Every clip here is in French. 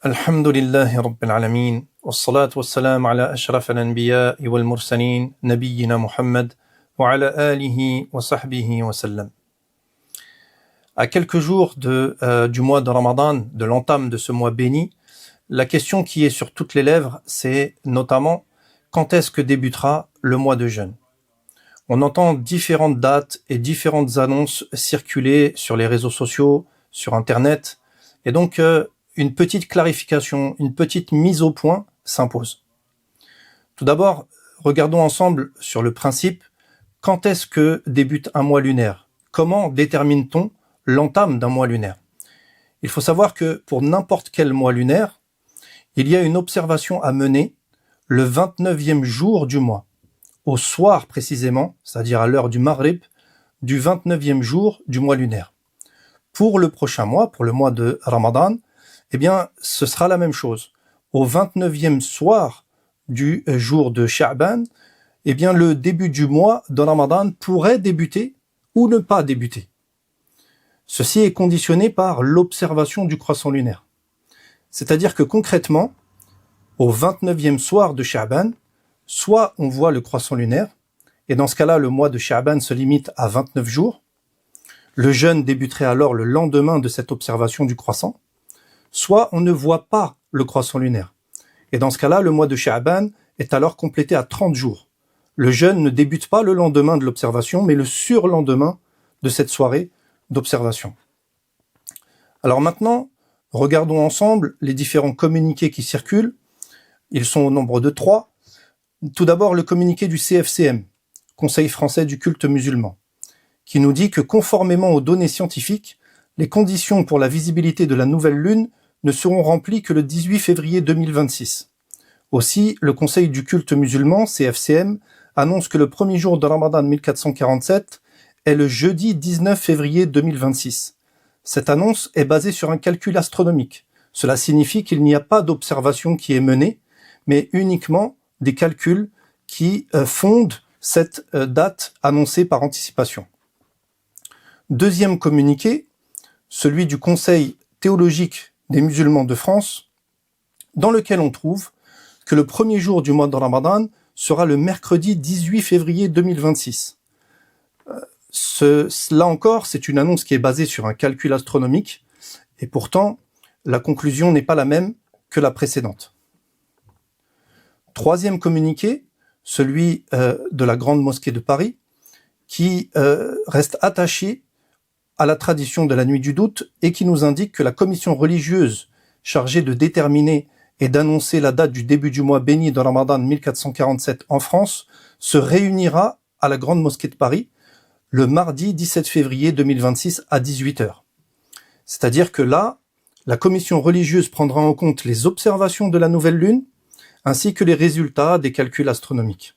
الحمد لله رب العالمين والصلاة والسلام على أشرف الأنبياء والمرسلين نبينا محمد وعلى آله وصحبه وسلم. À quelques jours du mois de Ramadan, de l'entame de ce mois béni, la question qui est sur toutes les lèvres, c'est notamment quand est-ce que débutera le mois de jeûne. On entend différentes dates et différentes annonces circuler sur les réseaux sociaux, sur Internet, et donc une petite clarification, une petite mise au point s'impose. Tout d'abord, regardons ensemble sur le principe, quand est-ce que débute un mois lunaire? Comment détermine-t-on l'entame d'un mois lunaire? Il faut savoir que pour n'importe quel mois lunaire, il y a une observation à mener le 29e jour du mois, au soir précisément, c'est-à-dire à l'heure du Maghrib, du 29e jour du mois lunaire. Pour le prochain mois, pour le mois de Ramadan, eh bien, ce sera la même chose. Au 29e soir du jour de Sha'ban, eh bien, le début du mois de Ramadan pourrait débuter ou ne pas débuter. Ceci est conditionné par l'observation du croissant lunaire. C'est-à-dire que concrètement, au 29e soir de Sha'ban, soit on voit le croissant lunaire, et dans ce cas-là, le mois de Sha'ban se limite à 29 jours. Le jeûne débuterait alors le lendemain de cette observation du croissant, soit on ne voit pas le croissant lunaire. Et dans ce cas-là, le mois de Sha'ban est alors complété à 30 jours. Le jeûne ne débute pas le lendemain de l'observation, mais le surlendemain de cette soirée d'observation. Alors maintenant, regardons ensemble les différents communiqués qui circulent. Ils sont au nombre de 3. Tout d'abord, le communiqué du CFCM, Conseil français du culte musulman, qui nous dit que conformément aux données scientifiques, les conditions pour la visibilité de la nouvelle lune ne seront remplies que le 18 février 2026. Aussi, le Conseil du culte musulman, CFCM, annonce que le premier jour de Ramadan 1447 est le jeudi 19 février 2026. Cette annonce est basée sur un calcul astronomique. Cela signifie qu'il n'y a pas d'observation qui est menée, mais uniquement des calculs qui fondent cette date annoncée par anticipation. Deuxième communiqué, celui du Conseil théologique des musulmans de France, dans lequel on trouve que le premier jour du mois de Ramadan sera le mercredi 18 février 2026. Là encore, c'est une annonce qui est basée sur un calcul astronomique, et pourtant, la conclusion n'est pas la même que la précédente. Troisième communiqué, celui de la Grande Mosquée de Paris, qui reste attaché à la tradition de la nuit du doute et qui nous indique que la commission religieuse chargée de déterminer et d'annoncer la date du début du mois béni de Ramadan 1447 en France se réunira à la Grande Mosquée de Paris le mardi 17 février 2026 à 18h. C'est-à-dire que là, la commission religieuse prendra en compte les observations de la nouvelle lune ainsi que les résultats des calculs astronomiques.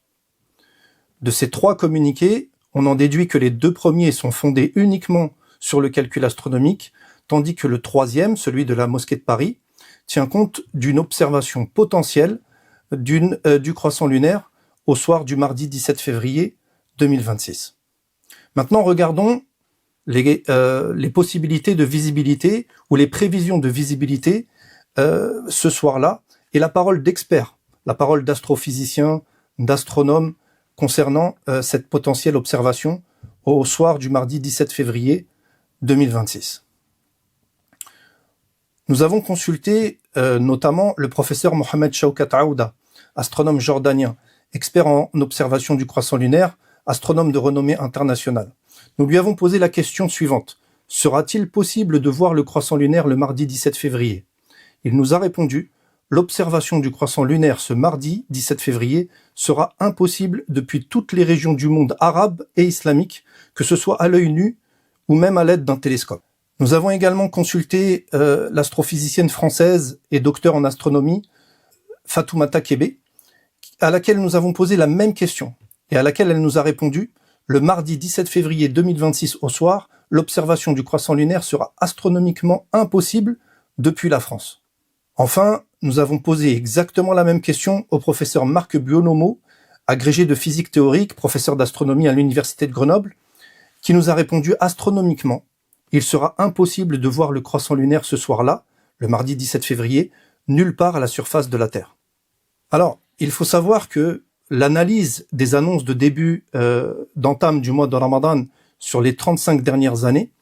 De ces 3 communiqués, on en déduit que les 2 premiers sont fondés uniquement sur le calcul astronomique, tandis que le 3e, celui de la Mosquée de Paris, tient compte d'une observation potentielle du croissant lunaire au soir du mardi 17 février 2026. Maintenant, regardons les possibilités de visibilité ou les prévisions de visibilité ce soir-là et la parole d'experts, la parole d'astrophysiciens, d'astronomes concernant cette potentielle observation au soir du mardi 17 février 2026. Nous avons consulté notamment le professeur Mohamed Chaukat Aouda, astronome jordanien, expert en observation du croissant lunaire, astronome de renommée internationale. Nous lui avons posé la question suivante. Sera-t-il possible de voir le croissant lunaire le mardi 17 février? Il nous a répondu: l'observation du croissant lunaire ce mardi 17 février sera impossible depuis toutes les régions du monde arabe et islamique, que ce soit à l'œil nu ou même à l'aide d'un télescope. Nous avons également consulté l'astrophysicienne française et docteur en astronomie Fatoumata Kébé, à laquelle nous avons posé la même question et à laquelle elle nous a répondu: le mardi 17 février 2026 au soir, l'observation du croissant lunaire sera astronomiquement impossible depuis la France. Enfin, nous avons posé exactement la même question au professeur Marc Buonomo, agrégé de physique théorique, professeur d'astronomie à l'université de Grenoble, qui nous a répondu astronomiquement. Il sera impossible de voir le croissant lunaire ce soir-là, le mardi 17 février, nulle part à la surface de la Terre. Alors, il faut savoir que l'analyse des annonces de début d'entame du mois de Ramadan sur les 35 dernières années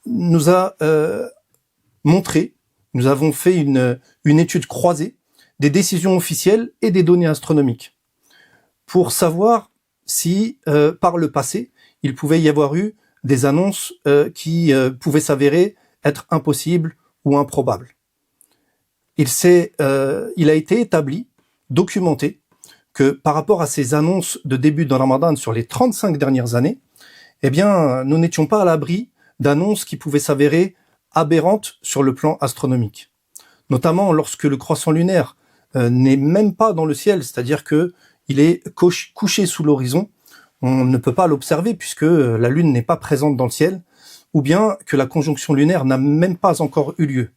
nous a montré, nous avons fait une étude croisée des décisions officielles et des données astronomiques pour savoir si, par le passé, il pouvait y avoir eu des annonces qui pouvaient s'avérer être impossibles ou improbables. Il a été établi, documenté, que par rapport à ces annonces de début de Ramadan sur les 35 dernières années, eh bien, nous n'étions pas à l'abri d'annonces qui pouvaient s'avérer aberrantes sur le plan astronomique. Notamment lorsque le croissant lunaire n'est même pas dans le ciel, c'est-à-dire que il est couché sous l'horizon, on ne peut pas l'observer puisque la Lune n'est pas présente dans le ciel, ou bien que la conjonction lunaire n'a même pas encore eu lieu.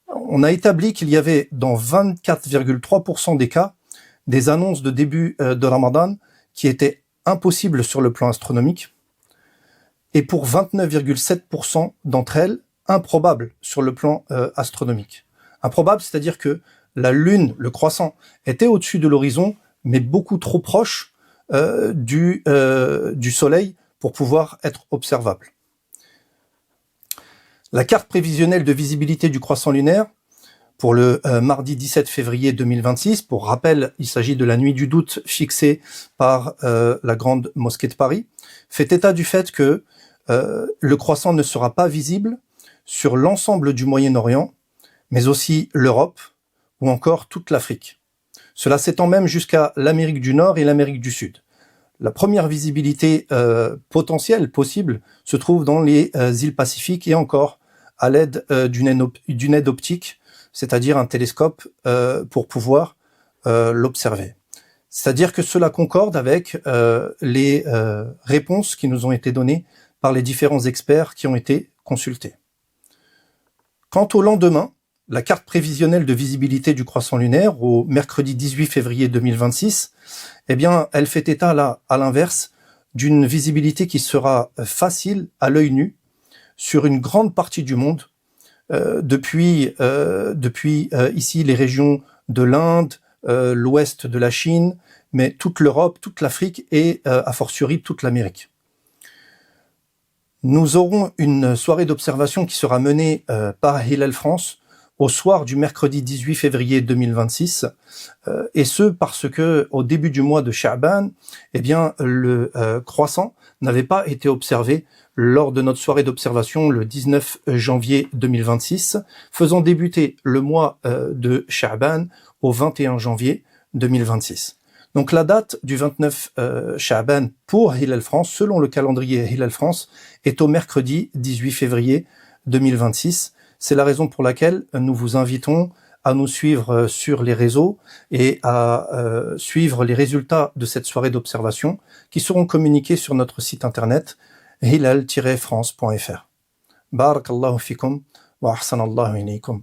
On a établi qu'il y avait dans 24,3% des cas des annonces de début de Ramadan qui étaient impossibles sur le plan astronomique, et pour 29,7% d'entre elles, improbables sur le plan astronomique. Improbable, c'est-à-dire que la Lune, le croissant, était au-dessus de l'horizon, mais beaucoup trop proche du Soleil pour pouvoir être observable. La carte prévisionnelle de visibilité du croissant lunaire pour le mardi 17 février 2026, pour rappel, il s'agit de la nuit du doute fixée par la Grande Mosquée de Paris, fait état du fait que le croissant ne sera pas visible sur l'ensemble du Moyen-Orient, mais aussi l'Europe ou encore toute l'Afrique. Cela s'étend même jusqu'à l'Amérique du Nord et l'Amérique du Sud. La première visibilité potentielle, possible, se trouve dans les îles Pacifiques et encore à l'aide d'une aide optique, c'est-à-dire un télescope pour pouvoir l'observer. C'est-à-dire que cela concorde avec les réponses qui nous ont été données par les différents experts qui ont été consultés. Quant au lendemain, la carte prévisionnelle de visibilité du croissant lunaire au mercredi 18 février 2026, eh bien, elle fait état là, à l'inverse, d'une visibilité qui sera facile à l'œil nu sur une grande partie du monde, depuis ici les régions de l'Inde, l'ouest de la Chine, mais toute l'Europe, toute l'Afrique et a fortiori toute l'Amérique. Nous aurons une soirée d'observation qui sera menée par Hilal France au soir du mercredi 18 février 2026, et ce parce que au début du mois de Sha'ban, eh bien le croissant n'avait pas été observé lors de notre soirée d'observation le 19 janvier 2026, faisant débuter le mois de Sha'ban au 21 janvier 2026. Donc la date du 29 Sha'ban pour Hilal France, selon le calendrier Hilal France, est au mercredi 18 février 2026. C'est la raison pour laquelle nous vous invitons à nous suivre sur les réseaux et à suivre les résultats de cette soirée d'observation qui seront communiqués sur notre site internet hilal-france.fr. Barakallahu fikum wa ahsanallahu ilaykum.